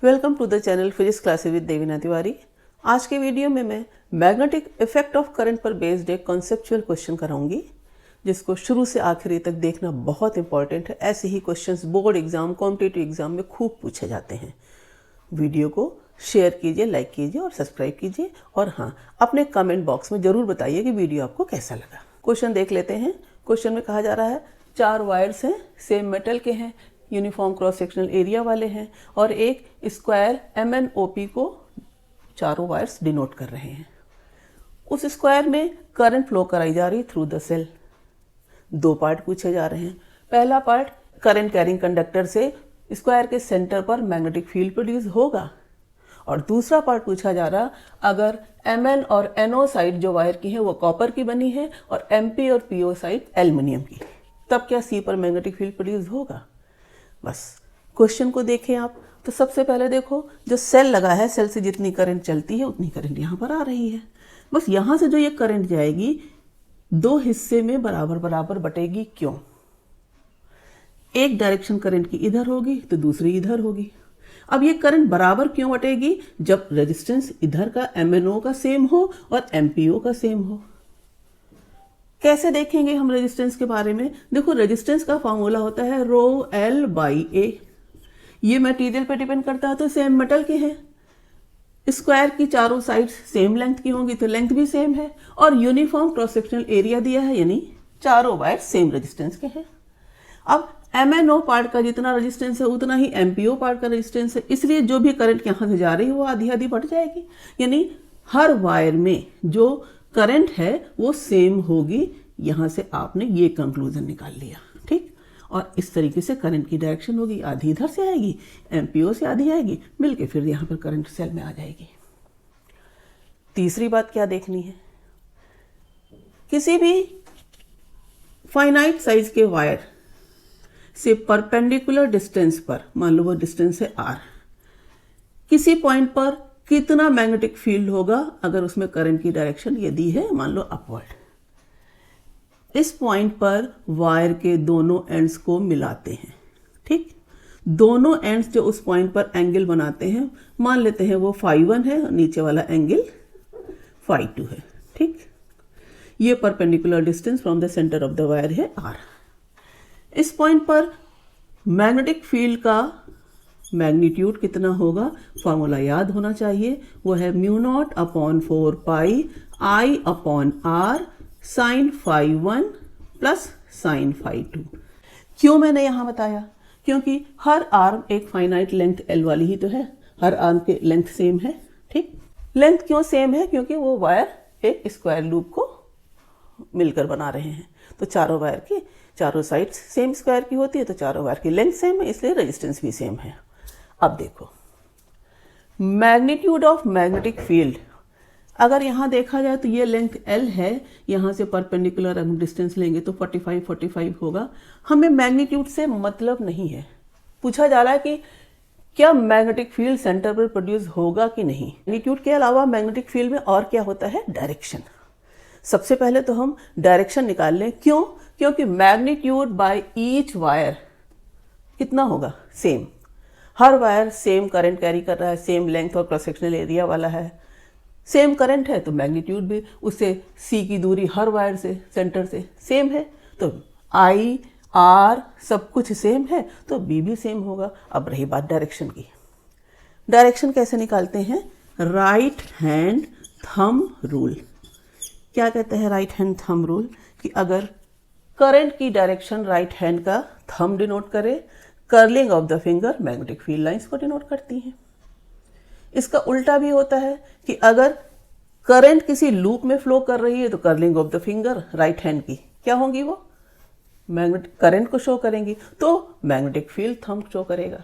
Welcome to the channel physics classes with Devina Tiwari. आज के video में मैं मैग्नेटिक इफेक्ट ऑफ करंट पर बेस्ड एक कॉन्सेप्चुअल क्वेश्चन कराऊंगी, जिसको शुरू से आखिरी तक देखना बहुत इंपॉर्टेंट है। ऐसे ही questions board exam, competitive exam में खूब पूछे जाते हैं। वीडियो को शेयर कीजिए, लाइक कीजिए और सब्सक्राइब कीजिए, और हाँ, अपने कमेंट बॉक्स में जरूर बताइए कि वीडियो आपको कैसा लगा। क्वेश्चन देख लेते हैं। क्वेश्चन में कहा जा रहा है 4 वायर्स हैं, सेम मेटल के हैं, यूनिफॉर्म क्रॉस सेक्शनल एरिया वाले हैं, और एक स्क्वायर MnOP को चारों वायर्स डिनोट कर रहे हैं। उस स्क्वायर में करंट फ्लो कराई जा रही थ्रू द सेल। 2 पार्ट पूछे जा रहे हैं। पहला पार्ट, करंट कैरिंग कंडक्टर से स्क्वायर के सेंटर पर मैग्नेटिक फील्ड प्रोड्यूस होगा, और दूसरा पार्ट पूछा जा रहा, अगर Mn और NO साइड जो वायर की है वो कॉपर की बनी है और MP और PO साइड एल्युमिनियम की, तब क्या C पर मैग्नेटिक फील्ड प्रोड्यूस होगा। बस क्वेश्चन को देखें आप। तो सबसे पहले देखो, जो सेल लगा है, सेल से जितनी करंट चलती है उतनी करंट यहाँ पर आ रही है। बस यहाँ से जो ये करंट जाएगी 2 हिस्से में बराबर बराबर बटेगी। क्यों? एक डायरेक्शन करंट की इधर होगी तो दूसरी इधर होगी। अब ये करंट बराबर क्यों बटेगी? जब रेजिस्टेंस इधर का MnO का सेम हो और MPO का सेम हो। कैसे देखेंगे हम रेजिस्टेंस के बारे में? देखो, रेजिस्टेंस का फॉर्मूला होता है ρL/A। ये मटेरियल पे डिपेंड करता है, तो सेम मेटल के हैं। स्क्वायर की चारों साइड्स सेम लेंथ की होंगी तो लेंथ भी सेम है, और यूनिफॉर्म क्रॉस सेक्शनल एरिया दिया है, यानी चारों वायर सेम रेजिस्टेंस के हैं। अब MnO पार्ट का जितना रेजिस्टेंस है उतना ही MPO पार्ट का रेजिस्टेंस है, इसलिए जो भी करंट यहाँ से जा रही है वो आधी आधी बढ़ जाएगी, यानी हर वायर में जो करंट है वो सेम होगी। यहां से आपने ये कंक्लूजन निकाल लिया, ठीक। और इस तरीके से करंट की डायरेक्शन होगी, आधी इधर से आएगी, MPO से आधी आएगी, मिलके फिर यहां पर करंट सेल में आ जाएगी। तीसरी बात क्या देखनी है? किसी भी फाइनाइट साइज के वायर से परपेंडिकुलर डिस्टेंस पर, मान लो वो डिस्टेंस है R, किसी पॉइंट पर कितना मैग्नेटिक फील्ड होगा अगर उसमें करंट की डायरेक्शन ये दी है, मान लो अपवर्ड। इस पॉइंट पर वायर के दोनों एंड्स को मिलाते हैं, ठीक। दोनों एंड्स जो उस पॉइंट पर एंगल बनाते हैं, मान लेते हैं वो φ1 है और नीचे वाला एंगल φ2 है, ठीक। ये perpendicular distance from the centre of the wire है R। इस पॉइंट पर मैग्नेटिक फील्ड का मैग्नीट्यूड कितना होगा, फॉर्मूला याद होना चाहिए, वो है μ0/4π I/R sin φ1 प्लस sin φ2। क्यों मैंने यहां बताया? क्योंकि हर आर्म एक फाइनाइट लेंथ L वाली ही तो है, हर आर्म के लेंथ सेम है, ठीक। लेंथ क्यों सेम है? क्योंकि वो वायर एक स्क्वायर लूप को मिलकर बना रहे हैं, तो चारों वायर की चारों साइड्स सेम स्क्वायर की होती है, तो चारों वायर की लेंथ सेम है, इसलिए रेजिस्टेंस भी सेम है। अब देखो, मैग्नीट्यूड ऑफ मैग्नेटिक फील्ड, अगर यहां देखा जाए तो ये लेंथ L है, यहां से परपेंडिकुलर हम डिस्टेंस लेंगे तो 45 होगा। हमें मैग्नीट्यूड से मतलब नहीं है। पूछा जा रहा है कि क्या मैग्नेटिक फील्ड सेंटर पर प्रोड्यूस होगा कि नहीं। मैग्नीट्यूड के अलावा मैग्नेटिक फील्ड में और क्या होता है? डायरेक्शन। सबसे पहले तो हम डायरेक्शन निकाल लें। क्यों? क्योंकि मैग्नीट्यूड बाय ईच वायर कितना होगा? सेम। हर वायर सेम करंट कैरी कर रहा है, सेम लेंथ और क्रॉस सेक्शनल एरिया वाला है, सेम करंट है, तो मैग्नीट्यूड भी उससे C की दूरी हर वायर से, सेंटर से सेम है, तो I, R सब कुछ सेम है, तो B भी सेम होगा। अब रही बात डायरेक्शन की। डायरेक्शन कैसे निकालते हैं? Right hand thumb rule. क्या कहते हैं राइट हैंड थंब रूल? कि अगर करंट की डायरेक्शन राइट हैंड का थंब डिनोट करे, curling of the finger magnetic field lines को डिनोट करती है। इसका उल्टा भी होता है कि अगर करंट किसी लूप में फ्लो कर रही है तो curling of the finger right hand की क्या होंगी? वो मैग्नेटिक करंट को शो करेंगी, तो मैग्नेटिक फील्ड थंब शो करेगा।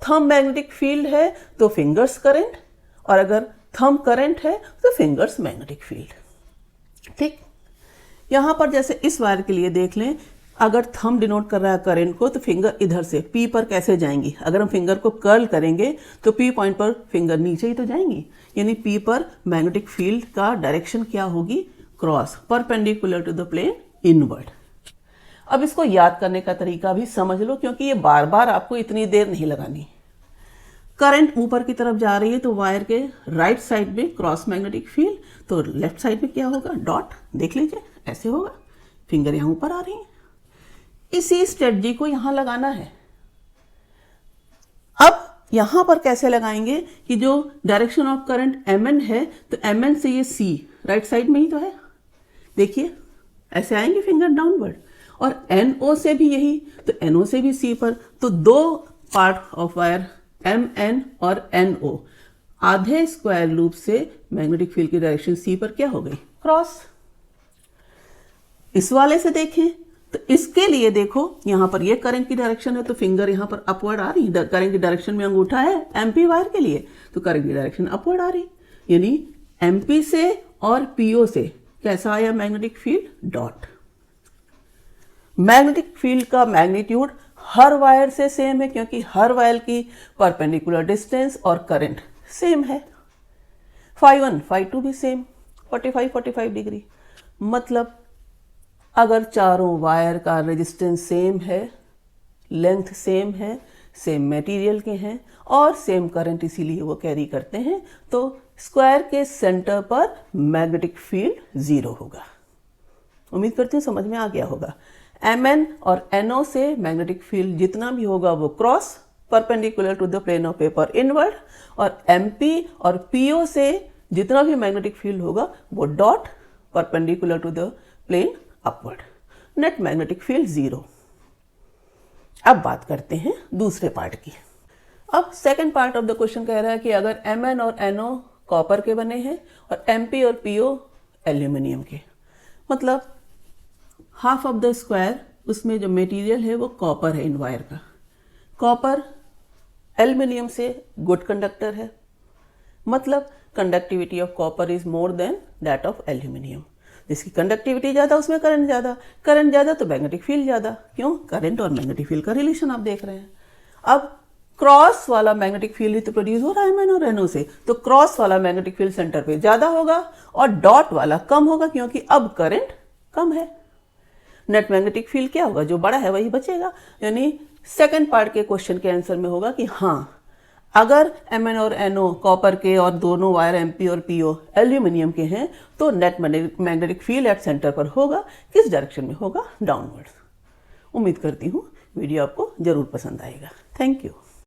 थंब मैग्नेटिक फील्ड है तो फिंगर्स करंट, और अगर थंब करंट है तो फिंगर्स मैग्नेटिक फील्ड, ठीक। यहां पर जैसे इस वायर के लिए देख लें, अगर थंब डिनोट कर रहा है करंट को, तो फिंगर इधर से P पर कैसे जाएंगी? अगर हम फिंगर को कर्ल करेंगे तो P पॉइंट पर फिंगर नीचे ही तो जाएंगी, यानी P पर मैग्नेटिक फील्ड का डायरेक्शन क्या होगी? Cross, perpendicular to the plane, inward. अब इसको याद करने का तरीका भी समझ लो, क्योंकि ये बार बार आपको इतनी देर नहीं लगानी। करंट ऊपर की तरफ जा रही है तो वायर के राइट साइड में क्रॉस मैग्नेटिक फील्ड, तो लेफ्ट साइड में क्या होगा, डॉट। देख लीजिए ऐसे होगा, फिंगर यहाँ ऊपर आ रही है। इसी स्ट्रेटजी को यहाँ लगाना है। अब यहाँ पर कैसे लगाएंगे कि जो डायरेक्शन ऑफ करंट mn है तो mn से ये c राइट साइड में ही तो है, देखिए ऐसे आएंगे फिंगर डाउनवर्ड, और NO से भी यही, तो NO से भी C पर, तो दो पार्ट ऑफ वायर MN और NO आधे स्क्वायर लूप से मैग्नेटिक फील्ड की डायरेक्शन C पर क्या हो गई, क्रॉस। इस वाले से देखें तो इसके लिए देखो यहां पर ये करंट की डायरेक्शन है तो फिंगर यहां पर अपवर्ड आ रही है, करंट की डायरेक्शन में अंगूठा है MP वायर के लिए तो करंट की डायरेक्शन अपवर्ड आ रही, यानी MP से और PO से कैसा आया magnetic field, dot. Magnetic field का मैग्नीट्यूड हर वायर से सेम है क्योंकि हर वायर की परपेंडिकुलर डिस्टेंस और करंट सेम है। φ1 φ2 भी सेम 45 डिग्री। मतलब अगर चारों वायर का रेजिस्टेंस सेम है, लेंथ सेम है, सेम मटेरियल के हैं और सेम करंट इसीलिए वो कैरी करते हैं, तो स्क्वायर के सेंटर पर मैग्नेटिक फील्ड 0 होगा। उम्मीद करती हूँ समझ में आ गया होगा। Mn और NO से मैग्नेटिक फील्ड जितना भी होगा वो cross perpendicular to the plane of paper inward, और MP और PO से जितना भी मैग्नेटिक फील्ड होगा वो dot perpendicular to the plane upward. Net magnetic field 0। अब बात करते हैं दूसरे पार्ट की। अब second part of the question कह रहा है कि अगर Mn और NO कॉपर के बने हैं और MP और PO एल्यूमिनियम के, मतलब हाफ ऑफ द स्क्वायर उसमें जो मटेरियल है वो कॉपर है इन वायर का। कॉपर एल्यूमिनियम से गुड कंडक्टर है, मतलब conductivity of copper is more than that of aluminium. जिसकी कंडक्टिविटी ज़्यादा उसमें करंट ज़्यादा, करंट ज़्यादा तो मैग्नेटिक फील्ड ज़्यादा। क्यों, करंट और मैग्नेटिक फील्ड का रिलेशन आप देख रहे हैं। अब क्रॉस वाला मैग्नेटिक फील्ड ही तो प्रोड्यूस हो रहा है MN और NO से, तो क्रॉस वाला मैग्नेटिक फील्ड सेंटर पे ज़्यादा होगा और डॉट वाला कम होगा क्योंकि अब करंट कम है। नेट मैग्नेटिक फील्ड क्या होगा, जो बड़ा है वही बचेगा। यानी सेकंड पार्ट के क्वेश्चन के आंसर में होगा कि हाँ, अगर Mn और NO कॉपर के और दोनों वायर MP और PO एल्यूमिनियम के हैं तो net magnetic field at centre पर होगा। किस डायरेक्शन में होगा, डाउनवर्ड्स। उम्मीद करती हूँ वीडियो आपको जरूर पसंद आएगा। Thank you.